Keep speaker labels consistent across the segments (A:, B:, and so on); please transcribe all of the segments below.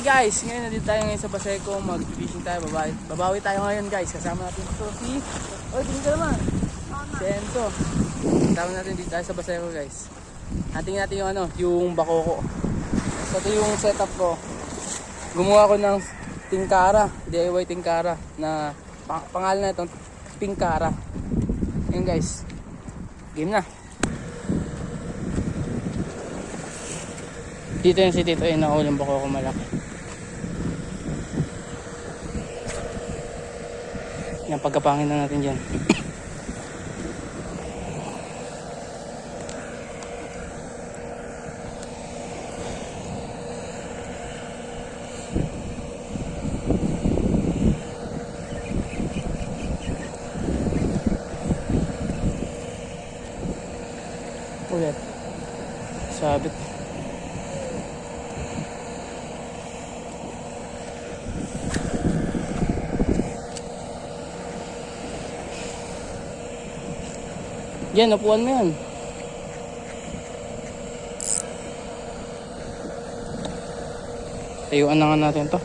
A: guys, ngayon nandito tayo ngayon sa Baseco, mag-fishing tayo, babawi tayo ngayon guys. Kasama natin ito si, tingin ka naman, si Enzo. Kasama natin dito tayo sa Baseco guys. Tingnan natin yung yung bakoko. So ito yung setup ko. Gumawa ko ng tingkara, DIY tingkara na pangalan na itong Pingkara. Ayan guys, game na. Dito yung si Tito, ayun nakaulang bakoko malaki. Yan, pagkapangin na natin dyan. Ulit. Sabit. Yan, upuan mo yan. Tayuan na nga natin to.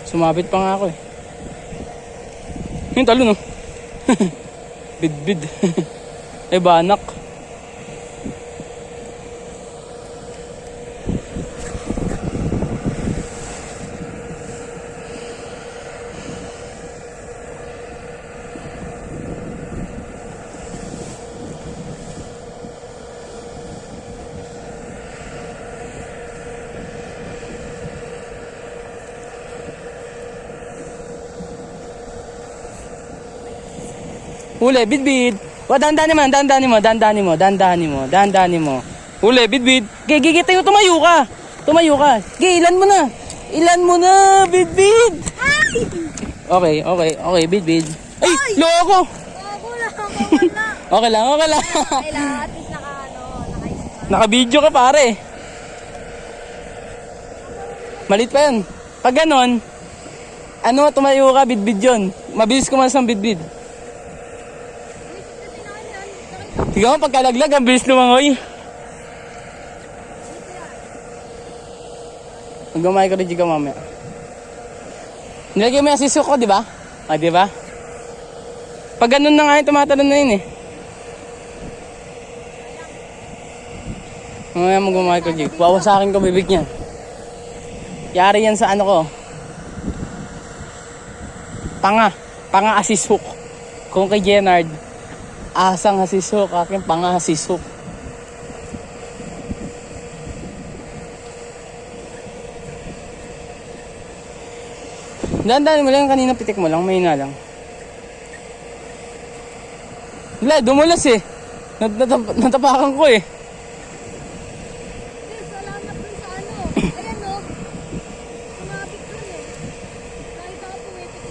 A: Sumabit pa nga ako eh. Yung talon oh. Bid-bid. Ay banak. Huli, bid-bid. Dandani mo. Huli, bid-bid. Gigi, tumayo ka. Ilan mo na, bid-bid. Okay, bid-bid. Ay, loko. Okay lang.
B: At least naka-isip.
A: Naka-video ka pare. Malit pa yan. Pag ganon, tumayo ka, bid-bid yun. Mabilis kumalas ng bid-bid. Tignan mo, pagkalaglag, ang bilis lumangoy. Maggamay ko rin dyan mamaya. Nilagay mo yung sisuk ko, di ba? Di ba? Pag ganun na nga yung tumatalon na yun eh. Mamaya maggamay ko dyan. Wawasakin ko bibig niyan. Yari yan sa ko. Panga asisuk. Kung kay Jenard, asang hasisok, aking pangahasisok. Dandan mo lang, kanina pitik mo lang, mahina lang. Wala, dumulas eh. Natapakan ko eh.
B: Salamat dun sa Ayan o. Sumabit dun eh. Nakita ko pumitik.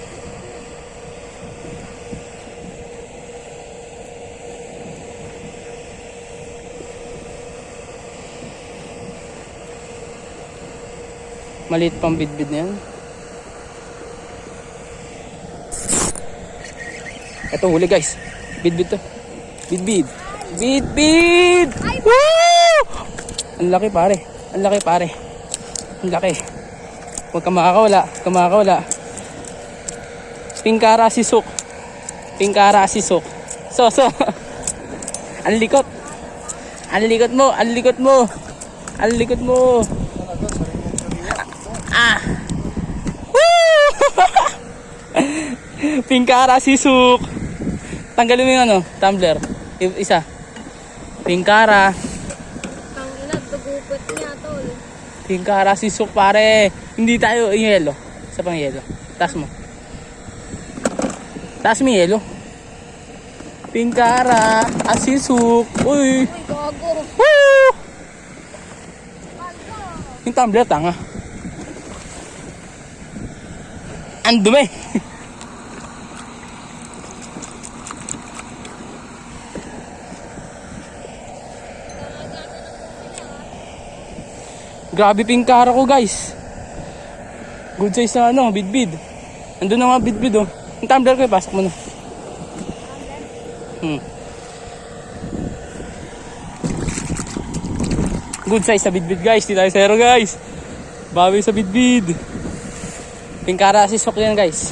A: Maliit pang bidbid na yan. Ito huli guys. Bidbid to. Bidbid. Woo! Ang laki pare. Ang laki. Huwag ka makakawala. Pingkara sisok. So. Ang likot mo. Pinkara Sisuk. Tanggalin mo yung ano, tumbler. Isa. Pinkara.
B: Tangina, dugupot niya, tol.
A: Pinkara Sisuk pare. Hindi tayo yung yelo. Isa pang yelo. Taas mo. Taas mo yung yelo. Pinkara Sisuk. Uy.
B: Uy, gago.
A: Woo! Yung tumbler tanga. Ang dumi. Grabe pinkara ko guys. Good size na ano, bidbid. Andun na mga bidbid oh. Yung tumbler ko, pasok mo na. Good size sa bidbid guys. Di tayo zero guys. Bawi sa bidbid. Pinkara Sisuk yan guys.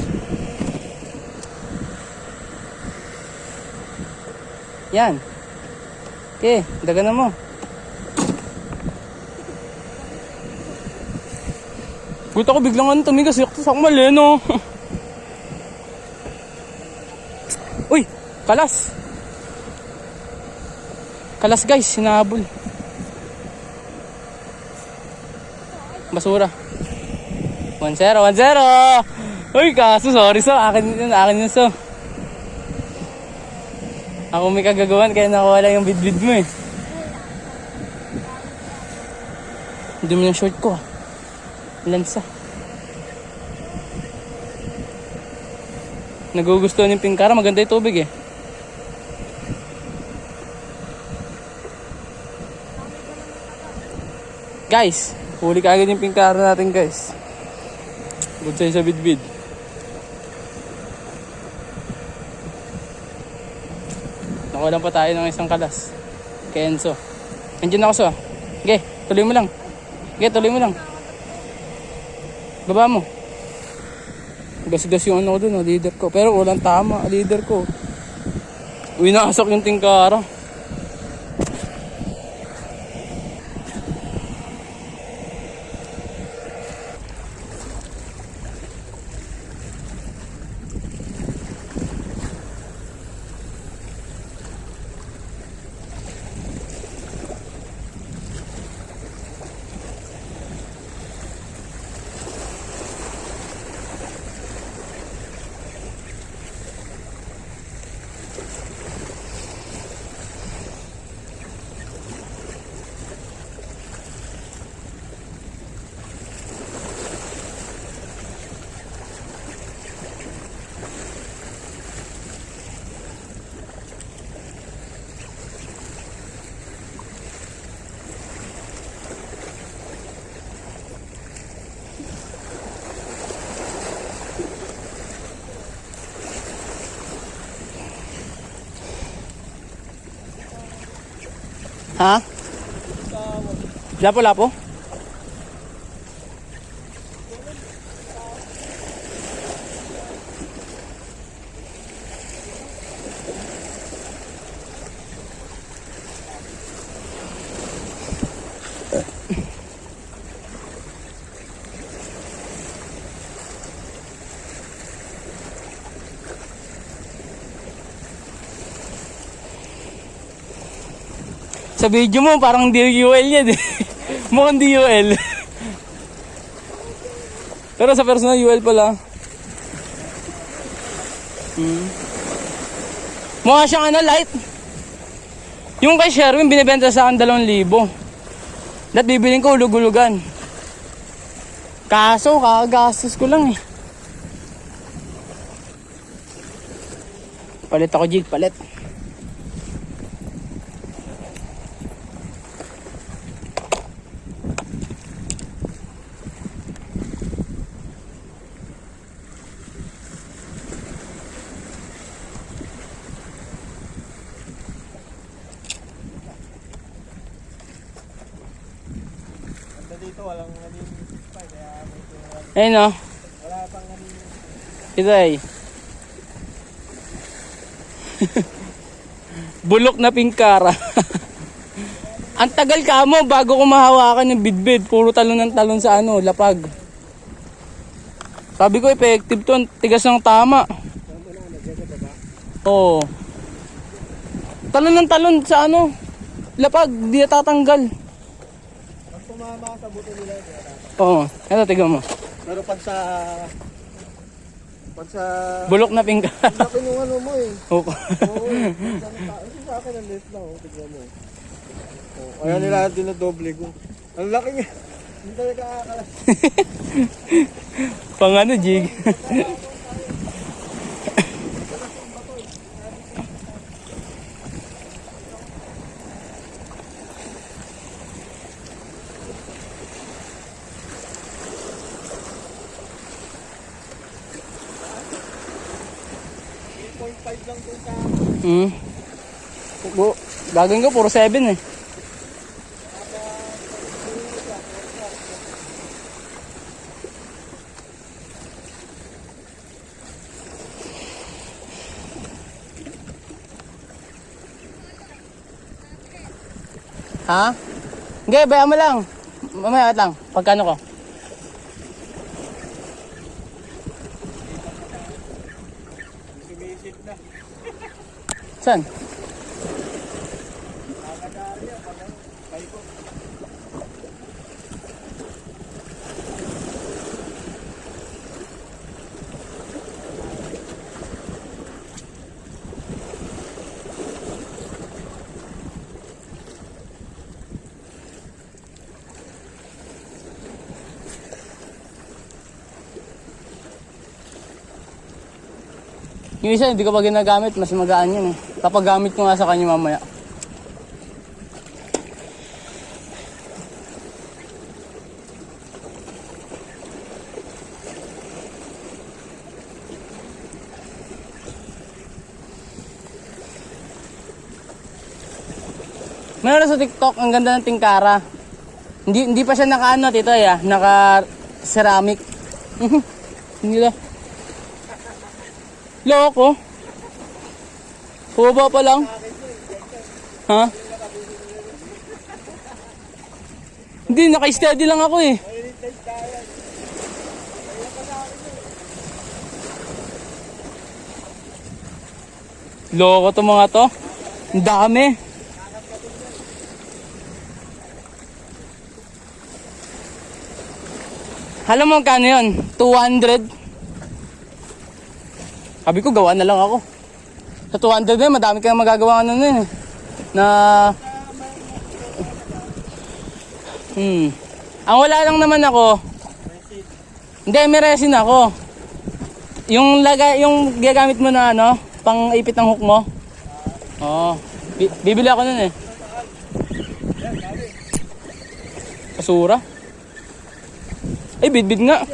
A: Yan. Okay, dagan na mo. Gusto ko biglang ano tumigas. Yakto sa mali no. Uy, kalas. Kalas guys, sinabol. Basura. 1-0, 1-0. Uy, kaso sorry so. Akin yun so. Ako may kagagawan kaya nakuha lang yung bidbid mo eh. Hindi mo yung short ko ah. Lansa. Nagugustuhan yung pinkara. Maganda yung tubig eh. Guys, huli ka agad yung pinkara natin guys. Good size sa bidbid. Nakuha pa tayo ng isang kalas. Kay Enzo. Andiyan ako so. Okay, tuloy mo lang. Okay, tuloy mo lang. Baba mo. Gas-gas yung ano ko dun, leader ko. Pero walang tama, leader ko. Winasok yung tingkara. Ha? Lapo-lapo? Sa video mo, parang DUL yan eh. Mukhang DUL. Pero sa personal, UL pala. Mukha siyang ano, light. Yung kay Sherwin, binibenta sa akin 2,000. Dahil bibiling ko ulug-ulugan. Kaso, kakagastos ko lang eh. Palit ako, jig, palit.
C: Dito walang naninis pa kaya medyo
A: Ayun o.
C: wala pang naninis.
A: Ito ay. Bulok na pinkara. Ang tagal ka mo bago ko mahawakan yung bidbid. Puro talon ng talon sa ano, lapag. Sabi ko effective to. Ang tigas ng tama. Oo. Talon ng talon sa ano. Lapag, di na tatanggal.
C: Pag tumama ka sa buto nila, kaya dapat.
A: Oo. Ito, tignan mo.
C: Pero pag sa
A: Bulok na pingka.
C: ang laki nung ano mo eh.
A: Oo.
C: Oo. Ito sa akin ang late lang, oh. Tignan mo. Oh, kaya nila dinodoble ko. Ang laki niya. Hindi talaga akala.
A: Pang ano, jig.
C: Lang kung sa
A: Gagawin ko, puro 7 eh. Ha? Hindi, bayaan mo lang. Mamaya at lang. Pagkano ko?
C: sumisid na.
A: Saan?
C: Nakadarya, paiko.
A: Yung isa, hindi ko pa ginagamit. Mas magaan yun eh. Papagamit ko nga sa kanya mamaya. Meron sa TikTok, ang ganda ng tingkara. Hindi pa siya naka-ano, tito ya, naka-ceramic. Hindi lang. Loko. Bumaba pa lang. Ha? Hindi, naka-steady lang ako eh. Loko to mga to. Ang dami. Alam mo kano yun? 200. Sabi ko, gawa na lang ako. Sa 200 na yun, madami kayong magagawa ano nun eh. Na... Ang wala lang naman ako... Hindi, may resin ako. Yung gagamit mo na ano, pang ipit ng hook mo. Oo. Bibili ako nun eh. Basura. Ay, bidbid nga.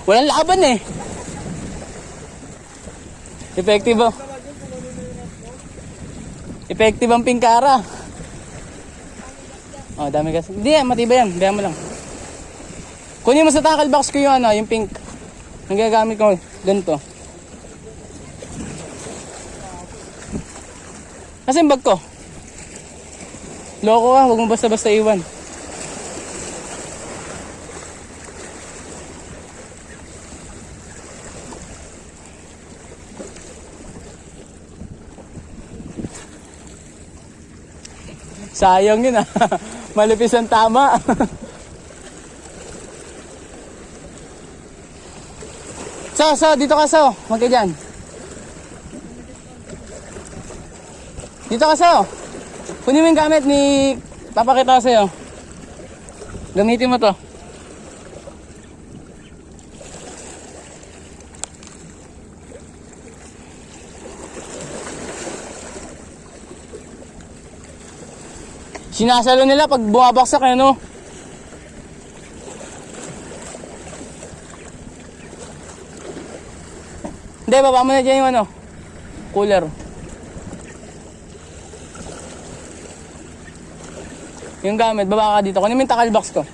A: Walang laban eh. Effective oh. Effective ang pingkara. Oh, dami kasi. Hindi, matibay yan. Bayan mo lang. Kunin mo sa tackle box ko yung ano, yung pink. Ang gagamit ko, ganito. Kasi yung bag ko. Loko ah, huwag mo basta-basta iwan. Sayang yun ah. Malipis ang tama. So, dito ka so. Magka dyan. Dito ka so. Kunin mo yung gamit ni... Papakita ko sa'yo. Gamitin mo to. Sinasalo nila pag bumabaksak eh, no? Hindi, baba mo na dyan yung ano, cooler. Yung gamit, baba ka dito. Kunin mo yung tackle box ko.